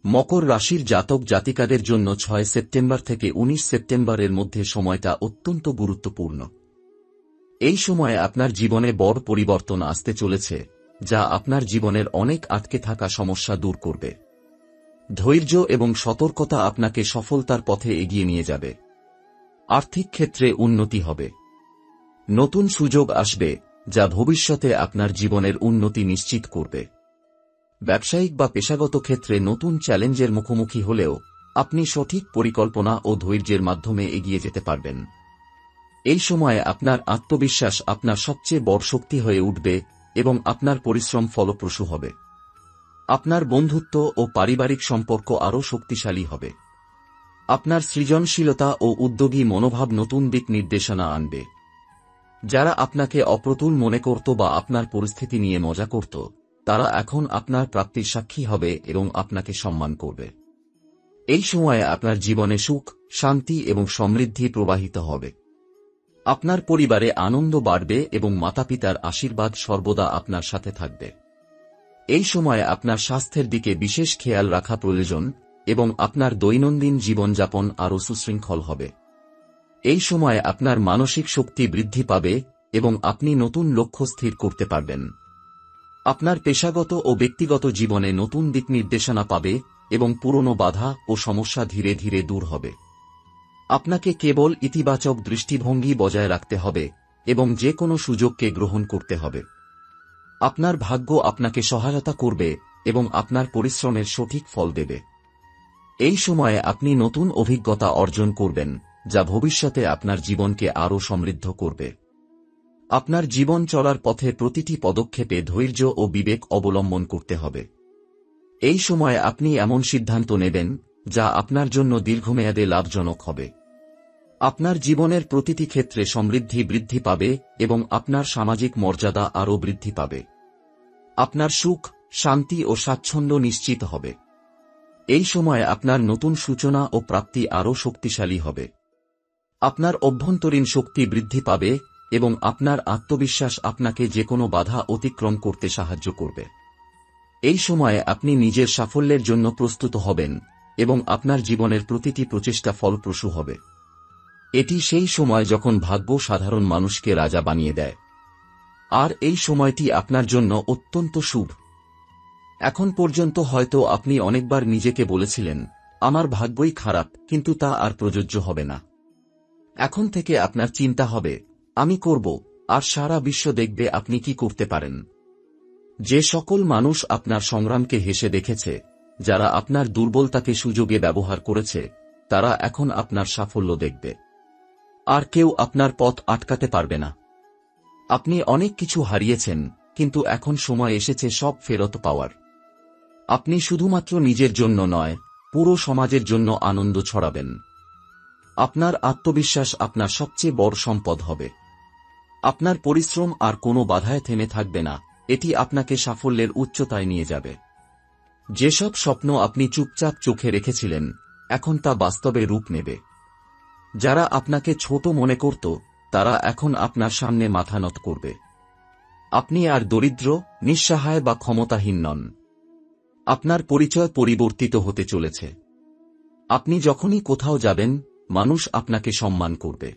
মকর রাশির জাতক জাতিকাদের জন্য 6 সেপ্টেম্বর থেকে 19 সেপ্টেম্বরের মধ্যে সময়টা অত্যন্ত গুরুত্বপূর্ণ। এই সময়ে আপনার জীবনে বড় পরিবর্তন আসতে চলেছে, যা আপনার জীবনের অনেক আটকে থাকা সমস্যা দূর করবে। ধৈর্য এবং সতর্কতা আপনাকে সফলতার পথে এগিয়ে নিয়ে যাবে। আর্থিক ক্ষেত্রে উন্নতি হবে। নতুন সুযোগ আসবে, যা ভবিষ্যতে আপনার জীবনের উন্নতি নিশ্চিত করবে। ব্যবসায়িক বা পেশাগত ক্ষেত্রে নতুন চ্যালেঞ্জের মুখোমুখি হলেও আপনি সঠিক পরিকল্পনা ও ধৈর্যের মাধ্যমে এগিয়ে যেতে পারবেন। এই সময়ে আপনার আত্মবিশ্বাস আপনার সবচেয়ে বড় শক্তি হয়ে উঠবে এবং আপনার পরিশ্রম ফলপ্রসূ হবে। আপনার বন্ধুত্ব ও পারিবারিক সম্পর্ক আরও শক্তিশালী হবে। আপনার সৃজনশীলতা ও উদ্যোগী মনোভাব নতুন দিক নির্দেশনা আনবে। যারা আপনাকে অপ্রতুল মনে করত বা আপনার পরিস্থিতি নিয়ে মজা করত, তারা এখন আপনার প্রাপ্তির সাক্ষী হবে এবং আপনাকে সম্মান করবে। এই সময়ে আপনার জীবনে সুখ, শান্তি এবং সমৃদ্ধি প্রবাহিত হবে। আপনার পরিবারে আনন্দ বাড়বে এবং মাতাপিতার আশীর্বাদ সর্বদা আপনার সাথে থাকবে। এই সময়ে আপনার স্বাস্থ্যের দিকে বিশেষ খেয়াল রাখা প্রয়োজন এবং আপনার দৈনন্দিন জীবনযাপন আরও সুশৃঙ্খল হবে। এই সময়ে আপনার মানসিক শক্তি বৃদ্ধি পাবে এবং আপনি নতুন লক্ষ্য স্থির করতে পারবেন। আপনার পেশাগত ও ব্যক্তিগত জীবনে নতুন দিক নির্দেশনা পাবে এবং পুরনো বাধা ও সমস্যা ধীরে ধীরে দূর হবে। আপনাকে কেবল ইতিবাচক দৃষ্টিভঙ্গি বজায় রাখতে হবে এবং যে কোনো সুযোগকে গ্রহণ করতে হবে। আপনার ভাগ্য আপনাকে সহায়তা করবে এবং আপনার পরিশ্রমের সঠিক ফল দেবে। এই সময়ে আপনি নতুন অভিজ্ঞতা অর্জন করবেন, যা ভবিষ্যতে আপনার জীবনকে আরও সমৃদ্ধ করবে। আপনার জীবন চলার পথে প্রতিটি পদক্ষেপে ধৈর্য ও বিবেক অবলম্বন করতে হবে। এই সময়ে আপনি এমন সিদ্ধান্ত নেবেন যা আপনার জন্য দীর্ঘমেয়াদে লাভজনক হবে। আপনার জীবনের প্রতিটি ক্ষেত্রে সমৃদ্ধি বৃদ্ধি পাবে এবং আপনার সামাজিক মর্যাদা আরও বৃদ্ধি পাবে। আপনার সুখ, শান্তি ও স্বাচ্ছন্দ্য নিশ্চিত হবে। এই সময়ে আপনার নতুন সূচনা ও প্রাপ্তি আরও শক্তিশালী হবে। আপনার অভ্যন্তরীণ শক্তি বৃদ্ধি পাবে এবং আপনার আত্মবিশ্বাস আপনাকে যেকোনো বাধা অতিক্রম করতে সাহায্য করবে। এই সময়ে আপনি নিজের সাফল্যের জন্য প্রস্তুত হবেন এবং আপনার জীবনের প্রতিটি প্রচেষ্টা ফলপ্রসূ হবে। এটি সেই সময় যখন ভাগ্য সাধারণ মানুষকে রাজা বানিয়ে দেয়। আর এই সময়টি আপনার জন্য অত্যন্ত শুভ। এখন পর্যন্ত হয়তো আপনি অনেকবার নিজেকে বলেছিলেন, আমার ভাগ্যই খারাপ, কিন্তু তা আর প্রযোজ্য হবে না। এখন থেকে আপনার চিন্তা হবে, আমি করব, আর সারা বিশ্ব দেখবে আপনি কি করতে পারেন। যে সকল মানুষ আপনার সংগ্রামকে হেসে দেখেছে, যারা আপনার দুর্বলতাকে সুযোগে ব্যবহার করেছে, তারা এখন আপনার সাফল্য দেখবে। আর কেউ আপনার পথ আটকাতে পারবে না। আপনি অনেক কিছু হারিয়েছেন, কিন্তু এখন সময় এসেছে সব ফেরত পাওয়ার। আপনি শুধুমাত্র নিজের জন্য নয়, পুরো সমাজের জন্য আনন্দ ছড়াবেন। আপনার আত্মবিশ্বাস আপনার সবচেয়ে বড় সম্পদ হবে। আপনার পরিশ্রম আর কোনো বাধায় থেমে থাকবে না, এটি আপনাকে সাফল্যের উচ্চতায় নিয়ে যাবে। যেসব স্বপ্ন আপনি চুপচাপ চোখে রেখেছিলেন, এখন তা বাস্তবে রূপ নেবে। যারা আপনাকে ছোট মনে করত, তারা এখন আপনার সামনে মাথা নত করবে। আপনি আর দরিদ্র, নিঃসহায় বা ক্ষমতাহীন নন। আপনার পরিচয় পরিবর্তিত হতে চলেছে। আপনি যখনই কোথাও যাবেন, মানুষ আপনাকে সম্মান করবে।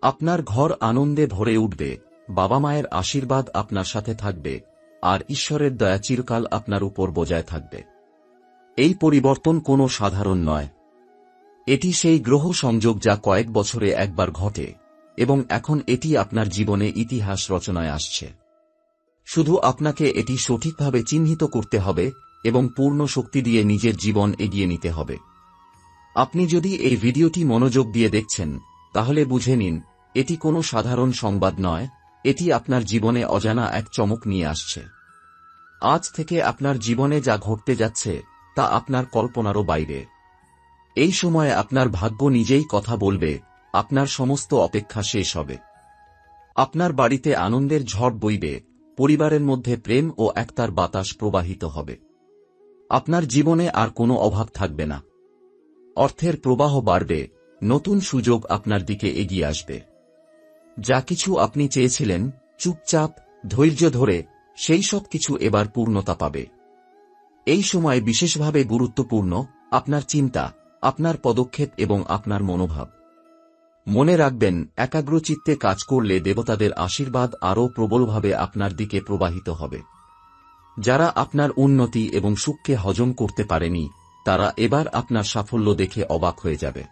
আপনার ঘর আনন্দে ভরে উঠবে, বাবা মায়ের আশীর্বাদ আপনার সাথে থাকবে, আর ঈশ্বরের দয়া চিরকাল আপনার উপর বজায় থাকবে। এই পরিবর্তন কোনো সাধারণ নয়। এটি সেই গ্রহ সংযোগ যা কয়েক বছরে একবার ঘটে, এবং এখন এটি আপনার জীবনে ইতিহাস রচনায় আসছে। শুধু আপনাকে এটি সঠিকভাবে চিহ্নিত করতে হবে এবং পূর্ণ শক্তি দিয়ে নিজের জীবন এগিয়ে নিতে হবে। আপনি যদি এই ভিডিওটি মনোযোগ দিয়ে দেখছেন, তাহলে বুঝে নিন, এটি কোনো সাধারণ সংবাদ নয়, এটি আপনার জীবনে অজানা এক চমক নিয়ে আসছে। আজ থেকে আপনার জীবনে যা ঘটতে যাচ্ছে, তা আপনার কল্পনারও বাইরে। এই সময়ে আপনার ভাগ্য নিজেই কথা বলবে, আপনার সমস্ত অপেক্ষা শেষ হবে। আপনার বাড়িতে আনন্দের ঝড় বইবে, পরিবারের মধ্যে প্রেম ও একতার বাতাস প্রবাহিত হবে। আপনার জীবনে আর কোনো অভাব থাকবে না। অর্থের প্রবাহ বাড়বে, নতুন সুযোগ আপনার দিকে এগিয়ে আসবে। যা কিছু আপনি চেয়েছিলেন, চুপচাপ, ধৈর্য ধরে, সেই সব কিছু এবার পূর্ণতা পাবে। এই সময় বিশেষভাবে গুরুত্বপূর্ণ আপনার চিন্তা, আপনার পদক্ষেপ এবং আপনার মনোভাব। মনে রাখবেন, একাগ্রচিত্তে কাজ করলে দেবতাদের আশীর্বাদ আরও প্রবলভাবে আপনার দিকে প্রবাহিত হবে। যারা আপনার উন্নতি এবং সুখকে হজম করতে পারেনি, তারা এবার আপনার সাফল্য দেখে অবাক হয়ে যাবে।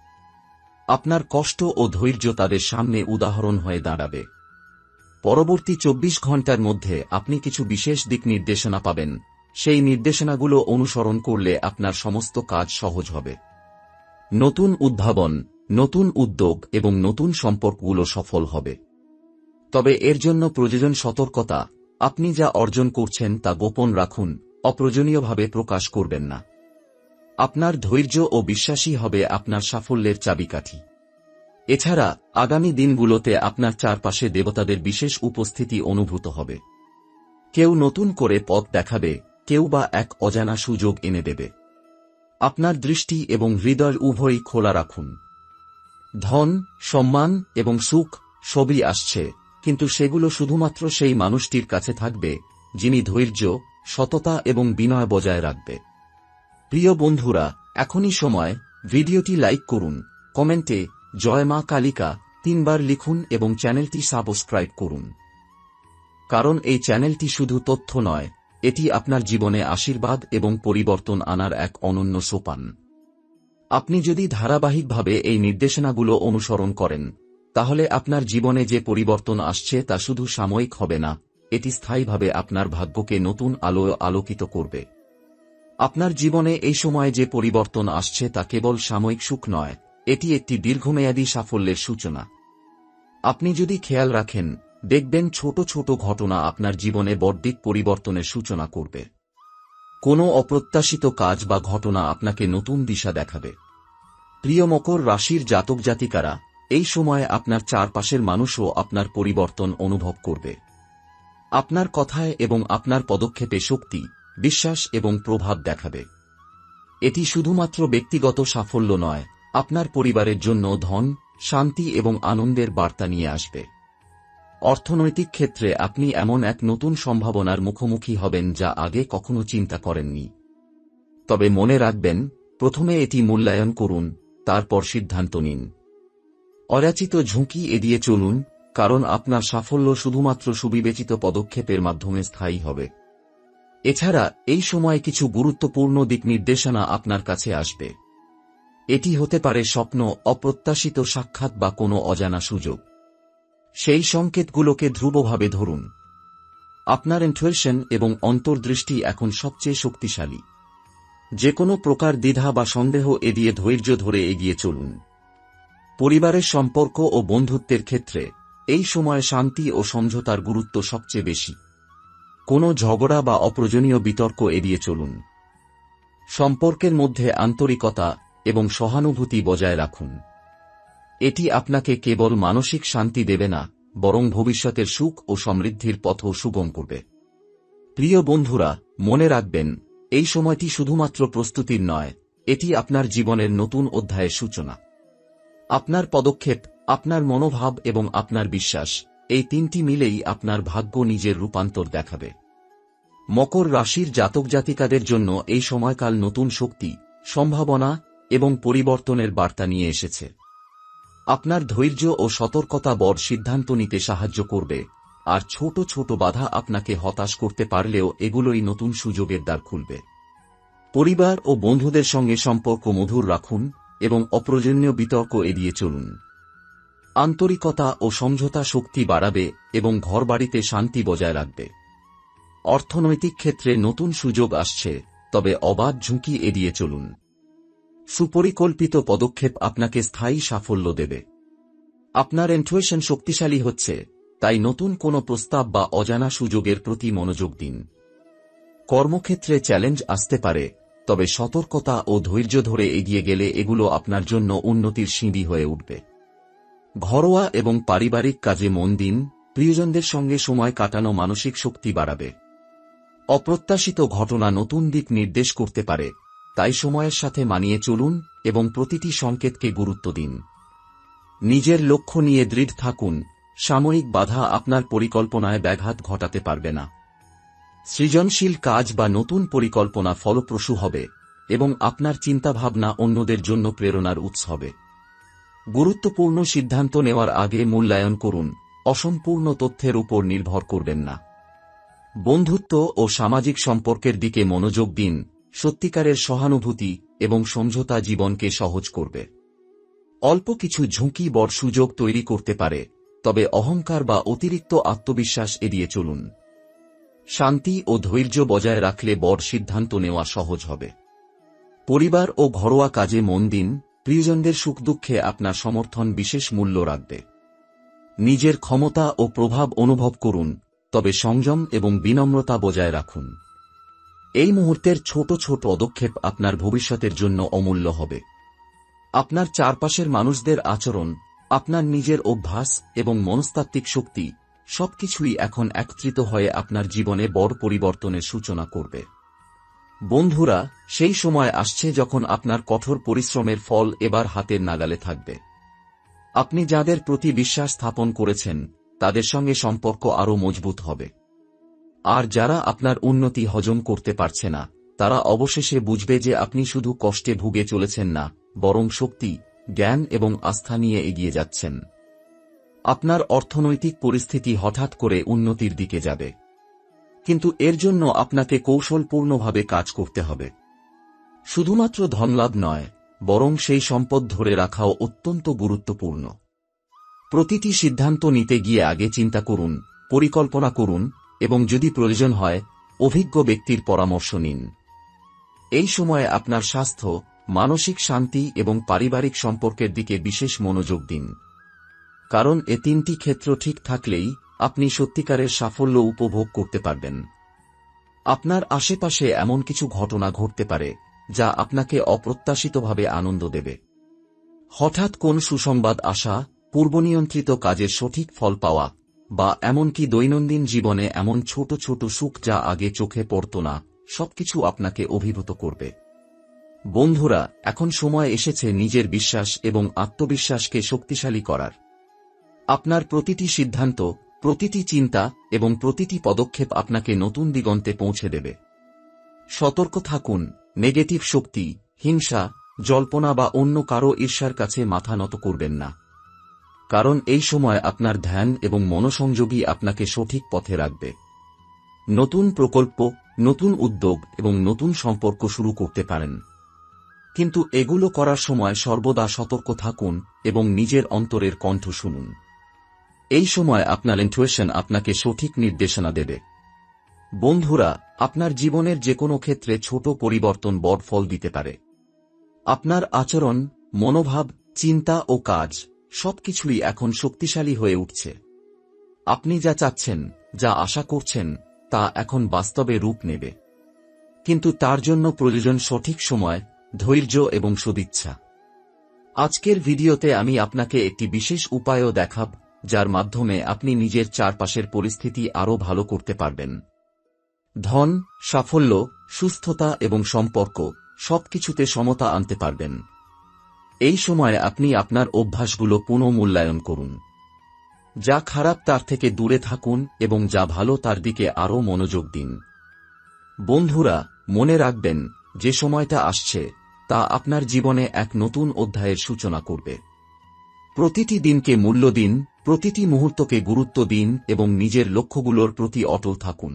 আপনার কষ্ট ও ধৈর্য তাদের সামনে উদাহরণ হয়ে দাঁড়াবে। পরবর্তী 24 ঘণ্টার মধ্যে আপনি কিছু বিশেষ দিক নির্দেশনা পাবেন। সেই নির্দেশনাগুলো অনুসরণ করলে আপনার সমস্ত কাজ সহজ হবে। নতুন উদ্ভাবন, নতুন উদ্যোগ এবং নতুন সম্পর্কগুলো সফল হবে। তবে এর জন্য প্রয়োজন সতর্কতা। আপনি যা অর্জন করছেন তা গোপন রাখুন, অপ্রয়োজনীয়ভাবে প্রকাশ করবেন না। আপনার ধৈর্য ও বিশ্বাসই হবে আপনার সাফল্যের চাবিকাঠি। এছাড়া আগামী দিনগুলোতে আপনার চারপাশে দেবতাদের বিশেষ উপস্থিতি অনুভূত হবে। কেউ নতুন করে পথ দেখাবে, কেউ বা এক অজানা সুযোগ এনে দেবে। আপনার দৃষ্টি এবং হৃদয় উভয়ই খোলা রাখুন। ধন, সম্মান এবং সুখ সবই আসছে, কিন্তু সেগুলো শুধুমাত্র সেই মানুষটির কাছে থাকবে যিনি ধৈর্য, সততা এবং বিনয় বজায় রাখবে। প্রিয় বন্ধুরা, এখনই সময়, ভিডিওটি লাইক করুন, কমেন্টে জয় মা কালিকা 3 বার লিখুন এবং চ্যানেলটি সাবস্ক্রাইব করুন। কারণ এই চ্যানেলটি শুধু তথ্য নয়, এটি আপনার জীবনে আশীর্বাদ এবং পরিবর্তন আনার এক অনন্য সোপান। আপনি যদি ধারাবাহিকভাবে এই নির্দেশনাগুলো অনুসরণ করেন, তাহলে আপনার জীবনে যে পরিবর্তন আসছে তা শুধু সাময়িক হবে না, এটি স্থায়ীভাবে আপনার ভাগ্যকে নতুন আলোয় আলোকিত করবে। আপনার জীবনে এই সময়ে যে পরিবর্তন আসছে তা কেবল সাময়িক সুখ নয়, এটি একটি দীর্ঘমেয়াদী সাফল্যের সূচনা। আপনি যদি খেয়াল রাখেন, দেখবেন ছোট ছোট ঘটনা আপনার জীবনে বড়দিক পরিবর্তনের সূচনা করবে। কোনো অপ্রত্যাশিত কাজ বা ঘটনা আপনাকে নতুন দিশা দেখাবে। প্রিয় মকর রাশির জাতক জাতিকারা, এই সময়ে আপনার চারপাশের মানুষও আপনার পরিবর্তন অনুভব করবে। আপনার কথায় এবং আপনার পদক্ষেপে শক্তি, বিশ্বাস এবং প্রভাব দেখাবে। এটি শুধুমাত্র ব্যক্তিগত সাফল্য নয়, আপনার পরিবারের জন্য ধন, শান্তি এবং আনন্দের বার্তা নিয়ে আসবে। অর্থনৈতিক ক্ষেত্রে আপনি এমন এক নতুন সম্ভাবনার মুখোমুখি হবেন যা আগে কখনো চিন্তা করেননি। তবে মনে রাখবেন, প্রথমে এটি মূল্যায়ন করুন, তারপর সিদ্ধান্ত নিন। অযাচিত ঝুঁকি এড়িয়ে চলুন, কারণ আপনার সাফল্য শুধুমাত্র সুবিবেচিত পদক্ষেপের মাধ্যমে স্থায়ী হবে। এছাড়া এই সময় কিছু গুরুত্বপূর্ণ দিক নির্দেশনা আপনার কাছে আসবে। এটি হতে পারে স্বপ্ন, অপ্রত্যাশিত সাক্ষাৎ বা কোনো অজানা সুযোগ। সেই সংকেতগুলোকে ধ্রুবভাবে ধরুন। আপনার ইনটুইশন এবং অন্তর্দৃষ্টি এখন সবচেয়ে শক্তিশালী। যে কোনো প্রকার দ্বিধা বা সন্দেহ এড়িয়ে ধৈর্য ধরে এগিয়ে চলুন। পরিবারের সম্পর্ক ও বন্ধুত্বের ক্ষেত্রে এই সময় শান্তি ও সমঝোতার গুরুত্ব সবচেয়ে বেশি। কোনো ঝগড়া বা অপ্রয়োজনীয় বিতর্ক এড়িয়ে চলুন। সম্পর্কের মধ্যে আন্তরিকতা এবং সহানুভূতি বজায় রাখুন। এটি আপনাকে কেবল মানসিক শান্তি দেবে না, বরং ভবিষ্যতের সুখ ও সমৃদ্ধির পথও সুগম করবে। প্রিয় বন্ধুরা, মনে রাখবেন, এই সময়টি শুধুমাত্র প্রস্তুতির নয়, এটি আপনার জীবনের নতুন অধ্যায়ের সূচনা। আপনার পদক্ষেপ, আপনার মনোভাব এবং আপনার বিশ্বাস, এই তিনটি মিলেই আপনার ভাগ্য নিজের রূপান্তর দেখাবে। মকর রাশির জাতক জাতিকাদের জন্য এই সময়কাল নতুন শক্তি, সম্ভাবনা এবং পরিবর্তনের বার্তা নিয়ে এসেছে। আপনার ধৈর্য ও সতর্কতা বড় সিদ্ধান্ত নিতে সাহায্য করবে, আর ছোট ছোট বাধা আপনাকে হতাশ করতে পারলেও এগুলোই নতুন সুযোগের দ্বার খুলবে। পরিবার ও বন্ধুদের সঙ্গে সম্পর্ক মধুর রাখুন এবং অপ্রয়োজনীয় বিতর্ক এড়িয়ে চলুন। আন্তরিকতা ও সমঝোতা শক্তি বাড়াবে এবং ঘরবাড়িতে শান্তি বজায় রাখবে। অর্থনৈতিক ক্ষেত্রে নতুন সুযোগ আসছে, তবে অবাধ ঝুঁকি এড়িয়ে চলুন। সুপরিকল্পিত পদক্ষেপ আপনাকে স্থায়ী সাফল্য দেবে। আপনার ইনটুইশন শক্তিশালী হচ্ছে, তাই নতুন কোনো প্রস্তাব বা অজানা সুযোগের প্রতি মনোযোগ দিন। কর্মক্ষেত্রে চ্যালেঞ্জ আসতে পারে, তবে সতর্কতা ও ধৈর্য ধরে এগিয়ে গেলে এগুলো আপনার জন্য উন্নতির সিঁড়ি হয়ে উঠবে। ঘরোয়া এবং পারিবারিক কাজে মন দিন, প্রিয়জনদের সঙ্গে সময় কাটানো মানসিক শক্তি বাড়াবে। অপ্রত্যাশিত ঘটনা নতুন দিক নির্দেশ করতে পারে, তাই সময়ের সাথে মানিয়ে চলুন এবং প্রতিটি সংকেতকে গুরুত্ব দিন। নিজের লক্ষ্য নিয়ে দৃঢ় থাকুন, সাময়িক বাধা আপনার পরিকল্পনায় ব্যাঘাত ঘটাতে পারবে না। সৃজনশীল কাজ বা নতুন পরিকল্পনা ফলপ্রসূ হবে এবং আপনার চিন্তাভাবনা অন্যদের জন্য প্রেরণার উৎস হবে। গুরুত্বপূর্ণ সিদ্ধান্ত নেওয়ার আগে মূল্যায়ন করুন, অসম্পূর্ণ তথ্যের উপর নির্ভর করবেন না। বন্ধুত্ব ও সামাজিক সম্পর্কের দিকে মনোযোগ দিন, সত্যিকারের সহানুভূতি এবং সমঝোতা জীবনকে সহজ করবে। অল্প কিছু ঝুঁকি বড় সুযোগ তৈরি করতে পারে, তবে অহংকার বা অতিরিক্ত আত্মবিশ্বাস এড়িয়ে চলুন। শান্তি ও ধৈর্য বজায় রাখলে বড় সিদ্ধান্ত নেওয়া সহজ হবে। পরিবার ও ঘরোয়া কাজে মন দিন, প্রিয়জনদের সুখ দুঃখে আপনার সমর্থন বিশেষ মূল্য রাখবে। নিজের ক্ষমতা ও প্রভাব অনুভব করুন, তবে সংযম এবং বিনম্রতা বজায় রাখুন। এই মুহূর্তের ছোট ছোট পদক্ষেপ আপনার ভবিষ্যতের জন্য অমূল্য হবে। আপনার চারপাশের মানুষদের আচরণ, আপনার নিজের অভ্যাস এবং মনস্তাত্ত্বিক শক্তি সবকিছুই এখন একত্রিত হয়ে আপনার জীবনে বড় পরিবর্তনের সূচনা করবে। বন্ধুরা, সেই সময় আসছে যখন আপনার কঠোর পরিশ্রমের ফল এবার হাতের নাগালে থাকবে। আপনি যাদের প্রতি বিশ্বাস স্থাপন করেছেন তাদের সঙ্গে সম্পর্ক আরও মজবুত হবে। আর যারা আপনার উন্নতি হজম করতে পারছে না, তারা অবশেষে বুঝবে যে আপনি শুধু কষ্টে ভুগে চলেছেন না, বরং শক্তি, জ্ঞান এবং আস্থা নিয়ে এগিয়ে যাচ্ছেন। আপনার অর্থনৈতিক পরিস্থিতি হঠাৎ করে উন্নতির দিকে যাবে, কিন্তু এর জন্য আপনাকে কৌশলপূর্ণভাবে কাজ করতে হবে। শুধুমাত্র ধনলাভ নয়, বরং সেই সম্পদ ধরে রাখাও অত্যন্ত গুরুত্বপূর্ণ। প্রতিটি সিদ্ধান্ত নিতে গিয়ে আগে চিন্তা করুন, পরিকল্পনা করুন এবং যদি প্রয়োজন হয় অভিজ্ঞ ব্যক্তির পরামর্শ নিন। এই সময়ে আপনার স্বাস্থ্য, মানসিক শান্তি এবং পারিবারিক সম্পর্কের দিকে বিশেষ মনোযোগ দিন, কারণ এ তিনটি ক্ষেত্র ঠিক থাকলেই আপনি সত্যিকারের সাফল্য উপভোগ করতে পারবেন। আপনার আশেপাশে এমন কিছু ঘটনা ঘটতে পারে যা আপনাকে অপ্রত্যাশিতভাবে আনন্দ দেবে। হঠাৎ কোন সুসংবাদ আসা, পূর্বনিয়ন্ত্রিত কাজের সঠিক ফল পাওয়া, বা এমনকি দৈনন্দিন জীবনে এমন ছোট ছোট সুখ যা আগে চোখে পড়ত না, সবকিছু আপনাকে অভিভূত করবে। বন্ধুরা, এখন সময় এসেছে নিজের বিশ্বাস এবং আত্মবিশ্বাসকে শক্তিশালী করার। আপনার প্রতিটি সিদ্ধান্ত, প্রতিটি চিন্তা এবং প্রতিটি পদক্ষেপ আপনাকে নতুন দিগন্তে পৌঁছে দেবে। সতর্ক থাকুন, নেগেটিভ শক্তি, হিংসা, জল্পনা বা অন্য কারো ঈর্ষার কাছে মাথা নত করবেন না, কারণ এই সময় আপনার ধ্যান এবং মনোসংযোগই আপনাকে সঠিক পথে রাখবে। নতুন প্রকল্প, নতুন উদ্যোগ এবং নতুন সম্পর্ক শুরু করতে পারেন, কিন্তু এগুলো করার সময় সর্বদা সতর্ক থাকুন এবং নিজের অন্তরের কণ্ঠ শুনুন। এই সময় আপনার ইনটুইশন আপনাকে সঠিক নির্দেশনা দেবে। বন্ধুরা, আপনার জীবনের যে কোনো ক্ষেত্রে ছোট পরিবর্তন বড় ফল দিতে পারে। আপনার আচরণ, মনোভাব, চিন্তা ও কাজ সবকিছুই এখন শক্তিশালী হয়ে উঠছে। আপনি যা চাচ্ছেন, যা আশা করছেন, তা এখন বাস্তবে রূপ নেবে, কিন্তু তার জন্য প্রয়োজন সঠিক সময়, ধৈর্য এবং সদিচ্ছা। আজকের ভিডিওতে আমি আপনাকে একটি বিশেষ উপায়ও দেখাব, যার মাধ্যমে আপনি নিজের চারপাশের পরিস্থিতি আরও ভালো করতে পারবেন। ধন, সাফল্য, সুস্থতা এবং সম্পর্ক সবকিছুতে সমতা আনতে পারবেন। এই সময়ে আপনি আপনার অভ্যাসগুলো পুনঃমূল্যায়ন করুন। যা খারাপ তার থেকে দূরে থাকুন এবং যা ভালো তার দিকে আরও মনোযোগ দিন। বন্ধুরা, মনে রাখবেন, যে সময়টা আসছে তা আপনার জীবনে এক নতুন অধ্যায়ের সূচনা করবে। প্রতিটি দিনকে মূল্য দিন, প্রতিটি মুহূর্তকে গুরুত্ব দিন এবং নিজের লক্ষ্যগুলোর প্রতি অটল থাকুন।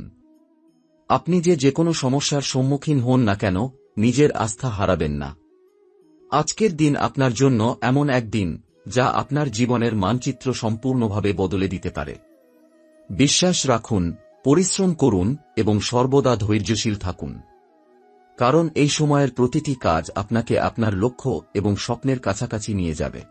আপনি যে কোনো সমস্যার সম্মুখীন হন না কেন, নিজের আস্থা হারাবেন না। আজকের দিন আপনার জন্য এমন এক দিন যা আপনার জীবনের মানচিত্র সম্পূর্ণভাবে বদলে দিতে পারে। বিশ্বাস রাখুন, পরিশ্রম করুন এবং সর্বদা ধৈর্যশীল থাকুন, কারণ এই সময়ের প্রতিটি কাজ আপনাকে আপনার লক্ষ্য এবং স্বপ্নের কাছাকাছি নিয়ে যাবে।